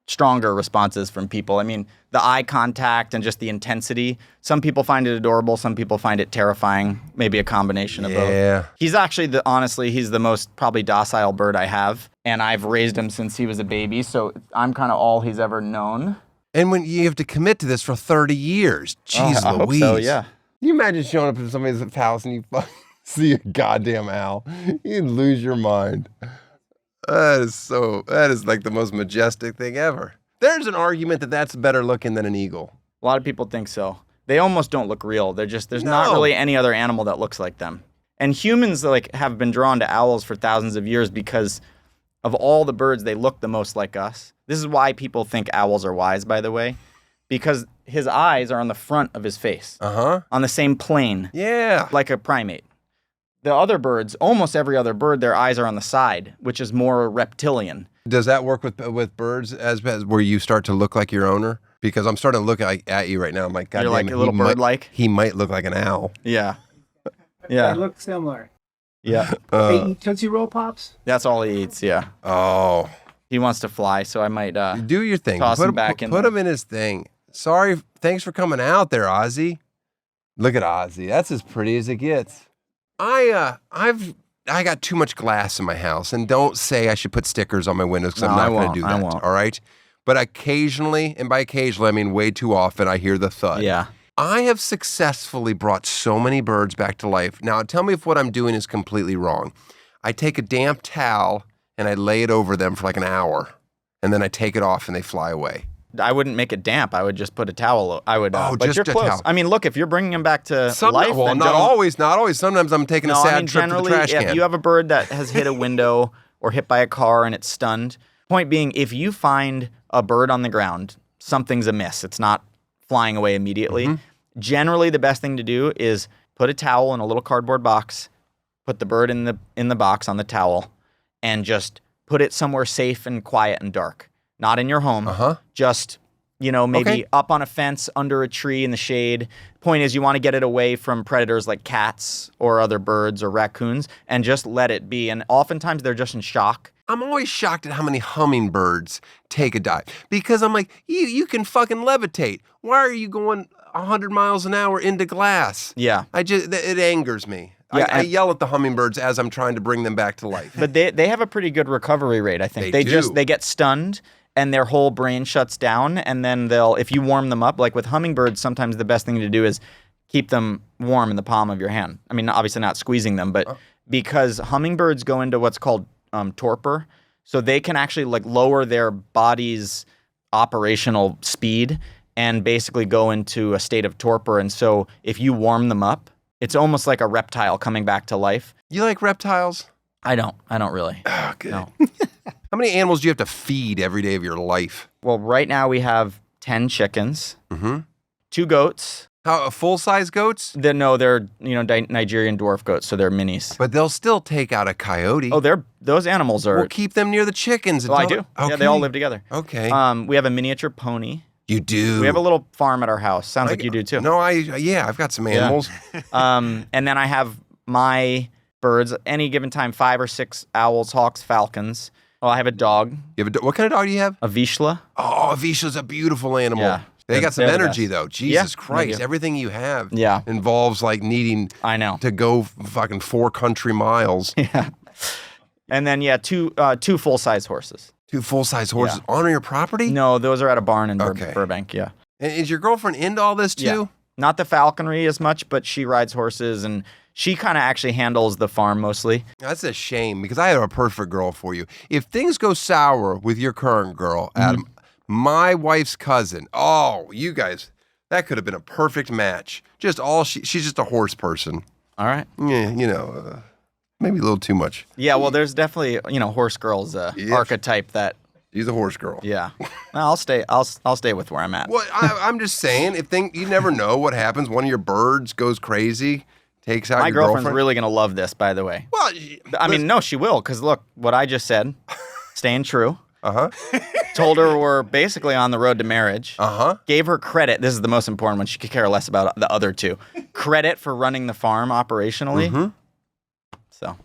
stronger responses from people. I mean, the eye contact and just the intensity. Some people find it adorable. Some people find it terrifying. Maybe a combination of both. Yeah. He's actually, honestly, he's the most probably docile bird I have. And I've raised him since he was a baby. So I'm kind of all he's ever known. And when you have to commit to this for 30 years, jeez I Louise. hope so, yeah. Can you imagine showing up at somebody's house and you see a goddamn owl? You'd lose your mind. That is like the most majestic thing ever. There's an argument that that's better looking than an eagle. A lot of people think so. They almost don't look real. There's not really any other animal that looks like them. And humans have been drawn to owls for thousands of years because of all the birds, they look the most like us. This is why people think owls are wise, by the way, because his eyes are on the front of his face. Uh-huh. On the same plane. Yeah. Like a primate. The other birds, almost every other bird, their eyes are on the side, which is more reptilian. Does that work with birds as where you start to look like your owner? Because I'm starting to look at you right now. I'm like, God You're damn like it, a little bird-like? He might look like an owl. Yeah. Yeah. They look similar. Yeah. They eat Tootsie Roll Pops? That's all he eats, yeah. Oh. He wants to fly, so I might do your thing. Toss him back in Put there. him in his thing. Sorry. Thanks for coming out there, Ozzy. Look at Ozzy. That's as pretty as it gets. I got too much glass in my house, and don't say I should put stickers on my windows because I'm not going to do that. I won't. All right? But occasionally, and by occasionally I mean way too often, I hear the thud. Yeah. I have successfully brought so many birds back to life. Now, tell me if what I'm doing is completely wrong. I take a damp towel and I lay it over them for like an hour, and then I take it off and they fly away. I wouldn't make it damp. I would just put a towel. I would. But just you're a close. towel. I mean, look, if you're bringing them back to life, well, then not always. Sometimes I'm taking a sad trip to the trash can. If you have a bird that has hit a window or hit by a car and it's stunned, point being, if you find a bird on the ground, something's amiss. It's not flying away immediately. Mm-hmm. Generally, the best thing to do is put a towel in a little cardboard box, put the bird in the box on the towel, and just put it somewhere safe and quiet and dark. Not in your home. Just maybe up on a fence, under a tree in the shade. Point is, you want to get it away from predators like cats or other birds or raccoons and just let it be. And oftentimes they're just in shock. I'm always shocked at how many hummingbirds take a dive because I'm like, you can fucking levitate. Why are you going 100 miles an hour into glass? Yeah. It angers me. Yeah, I yell at the hummingbirds as I'm trying to bring them back to life. But they have a pretty good recovery rate, I think. They get stunned and their whole brain shuts down, and then if you warm them up, like with hummingbirds, sometimes the best thing to do is keep them warm in the palm of your hand. I mean, obviously not squeezing them, but because hummingbirds go into what's called torpor, so they can actually lower their body's operational speed and basically go into a state of torpor. And so if you warm them up, it's almost like a reptile coming back to life. You like reptiles? I don't really. Oh, good. No. How many animals do you have to feed every day of your life? Well, right now we have 10 chickens, 2 goats. How full-size goats? They're Nigerian dwarf goats, so they're minis. But they'll still take out a coyote. Oh, those animals are. We'll keep them near the chickens. I do. Okay. Yeah, they all live together. Okay. We have a miniature pony. You do. We have a little farm at our house. Sounds like you do too. No, I've got some animals. And then I have my birds. Any given time, 5 or 6 owls, hawks, falcons. Well, I have a dog. What kind of dog do you have? A Vizsla. Oh, a Vizsla's a beautiful animal. Yeah. They got some They're the energy, best. though. Jesus Christ. do. Everything you have Yeah. involves needing to go fucking 4 country miles. Yeah. And then, 2 full-size horses. 2 full-size horses on your property? No, those are at a barn in Burbank, yeah. And is your girlfriend into all this, too? Yeah. Not the falconry as much, but she rides horses, and She kind of actually handles the farm mostly. That's a shame because I have a perfect girl for you. If things go sour with your current girl, Adam, my wife's cousin, you guys, that could have been a perfect match. She's just a horse person. All right. Yeah, maybe a little too much. Yeah, well, there's definitely, horse girl's archetype that. She's a horse girl. Yeah. I'll stay with where I'm at. Well, I'm just saying, you never know what happens. One of your birds goes crazy, takes out My your girlfriend's girlfriend. really going to love this, by the way. Well, no, she will, because look, what I just said, staying true. Told her we're basically on the road to marriage. Gave her credit. This is the most important one. She could care less about the other two. Credit for running the farm operationally. So,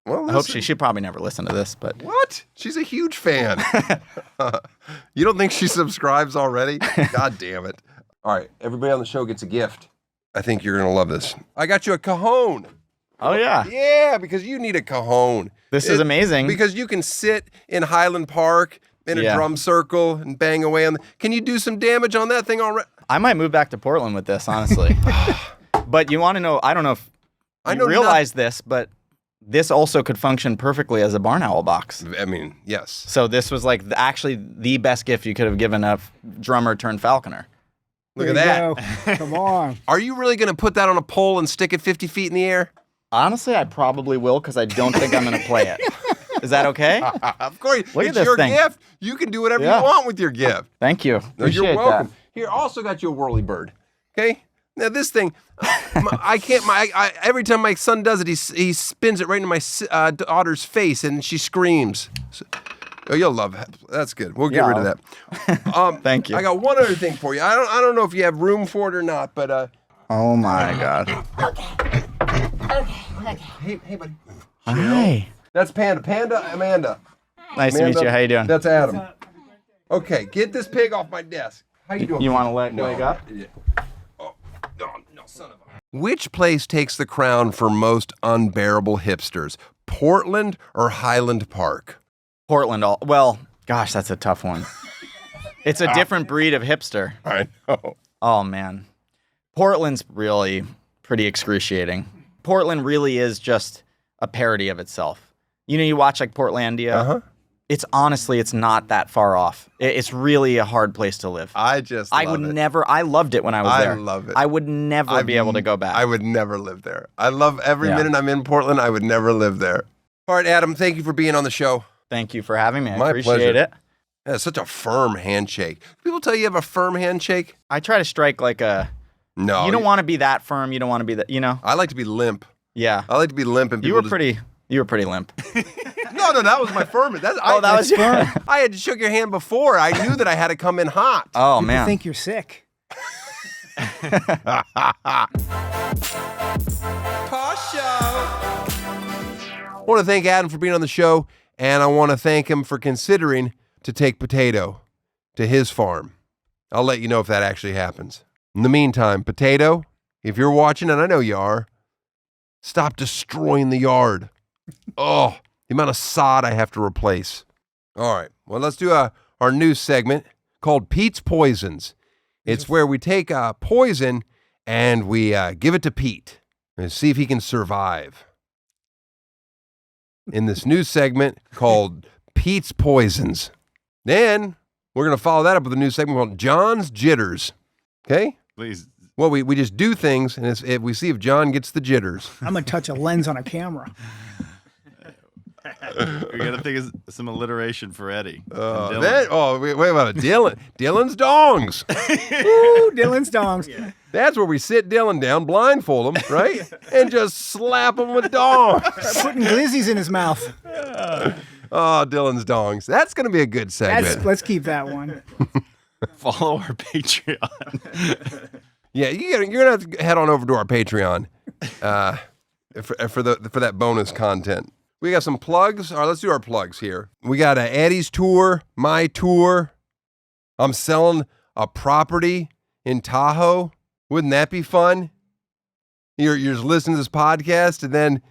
well, I hope she'll probably never listen to this, but. What? She's a huge fan. You don't think she subscribes already? God damn it. All right, everybody on the show gets a gift. I think you're going to love this. I got you a cajon. Oh, yeah. Yeah, because you need a cajon. This is amazing. Because you can sit in Highland Park in a drum circle and bang away on Can you do some damage on that thing already? I might move back to Portland with this, honestly. But you want to know, I don't know if you realize this, but this also could function perfectly as a barn owl box. I mean, yes. So this was like actually the best gift you could have given a drummer turned falconer. Look at that. Come on. Are you really going to put that on a pole and stick it 50 feet in the air? Honestly, I probably will because I don't think I'm going to play it. Is that okay? Of course. Look at It's this your thing. gift. You can do whatever you want with your gift. Thank you. No, you're Appreciate welcome. that. Here, also got you a whirly bird. Okay? Now this thing, I can't. Every time my son does it, he spins it right into my daughter's face, and she screams. Oh, you'll love it. That's good. We'll get rid of that. Thank you. I got one other thing for you. I don't know if you have room for it or not, but Oh my God. Hey, buddy. Hi. That's Panda, Amanda. Nice to meet you. How you doing? That's Adam. Okay, get this pig off my desk. How you doing? You want to leg up? Yeah. Oh, no, son of a... Which place takes the crown for most unbearable hipsters? Portland or Highland Park? Portland. Well, gosh, that's a tough one. It's a different breed of hipster. I know. Oh, man. Portland's really pretty excruciating. Portland really is just a parody of itself. You watch like Portlandia. It's not that far off. It's really a hard place to live. I loved it when I was there. I love it. I would never be able to go back. I would never live there. I love every minute I'm in Portland. I would never live there. All right, Adam, thank you for being on the show. Thank you for having me. I My appreciate pleasure. it. Yeah, such a firm handshake. People tell you have a firm handshake? I try to strike like a... No. You don't want to be that firm. You don't want to be that, I like to be limp. Yeah. I like to be limp. And You were pretty limp. No, that was my firm. That was firm. I had shook your hand before. I knew that I had to come in hot. Oh, People man. think you're sick. Tosh Show. I want to thank Adam for being on the show, and I want to thank him for considering to take Potato to his farm. I'll let you know if that actually happens. In the meantime, Potato, if you're watching, and I know you are, stop destroying the yard. Oh, the amount of sod I have to replace. All right, well, let's do our new segment called Pete's Poisons. It's where we take poison and we give it to Pete and see if he can survive. In this new segment called Pete's Poisons. Then we're going to follow that up with a new segment called John's Jitters. Okay? Please. Well, we just do things, and we see if John gets the jitters. I'm going to touch a lens on a camera. We got to think of some alliteration for Eddie. Wait a minute. Dylan's dongs. Ooh, Dylan's dongs. Yeah. That's where we sit Dylan down, blindfold him, right? And just slap him with dongs. Putting glizzies in his mouth. Oh, Dylan's dongs. That's going to be a good segment. Let's keep that one. Follow our Patreon. Yeah, you're going to have to head on over to our Patreon for that bonus content. We got some plugs. All right, let's do our plugs here. We got Eddie's tour, my tour. I'm selling a property in Tahoe. Wouldn't that be fun? You're just listening to this podcast, and then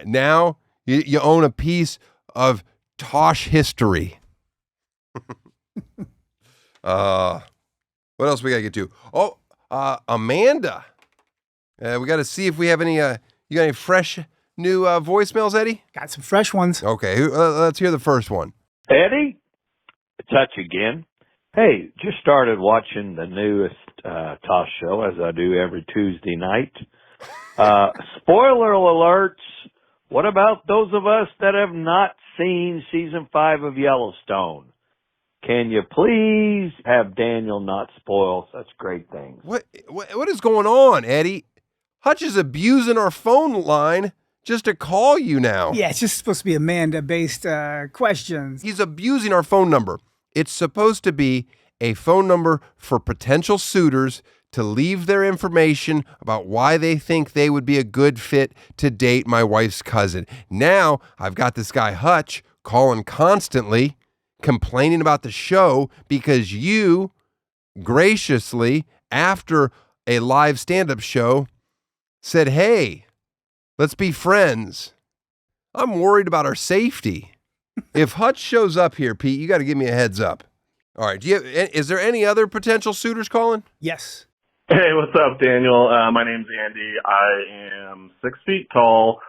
now you own a piece of Tosh history. What else we got to get to? Oh, Amanda. We got to see if we have any You got any fresh new voicemails, Eddie? Got some fresh ones. Okay, let's hear the first one. Eddie, it's Hutch again. Hey, just started watching the newest Tosh Show, as I do every Tuesday night. Spoiler alerts, what about those of us that have not seen Season 5 of Yellowstone? Can you please have Daniel not spoil such great things? What is going on, Eddie? Hutch is abusing our phone line just to call you now. Yeah, it's just supposed to be Amanda-based questions. He's abusing our phone number. It's supposed to be a phone number for potential suitors to leave their information about why they think they would be a good fit to date my wife's cousin. Now, I've got this guy Hutch calling constantly, complaining about the show because you graciously, after a live stand-up show, said, hey, let's be friends. I'm worried about our safety. If Hutch shows up here, Pete, you got to give me a heads up. All right. Is there any other potential suitors calling? Yes. Hey, what's up, Daniel? My name's Andy. I am 6 feet tall.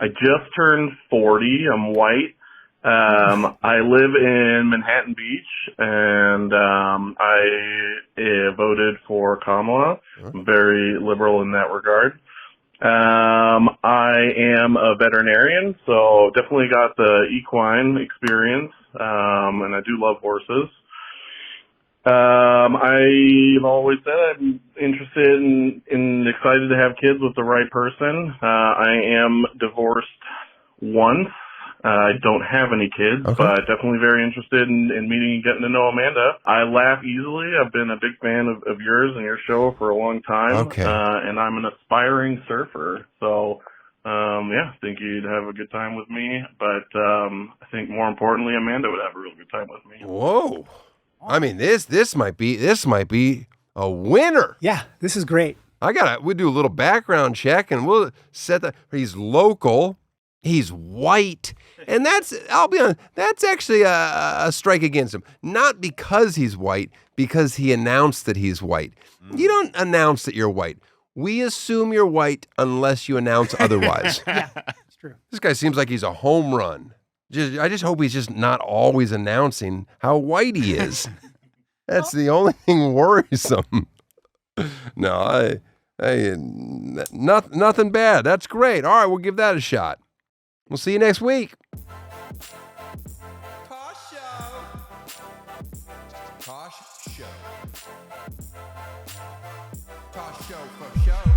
I just turned 40. I'm white. I live in Manhattan Beach, and I voted for Kamala. I'm very liberal in that regard. I am a veterinarian, so definitely got the equine experience, and I do love horses. I've always said I'm interested in excited to have kids with the right person. I am divorced once. I don't have any kids, but definitely very interested in meeting and getting to know Amanda. I laugh easily. I've been a big fan of yours and your show for a long time. And I'm an aspiring surfer. So, I think you'd have a good time with me. But I think more importantly, Amanda would have a real good time with me. Whoa. I mean, this might be a winner. Yeah, this is great. We'll do a little background check and we'll set that. He's local. He's white. And I'll be honest, that's actually a strike against him. Not because he's white, because he announced that he's white. You don't announce that you're white. We assume you're white unless you announce otherwise. Yeah, it's true. This guy seems like he's a home run. I just hope he's just not always announcing how white he is. That's the only thing worrisome. No, nothing bad. That's great. All right, we'll give that a shot. We'll see you next week. Tosh Show. Tosh Show. Tosh Show for show.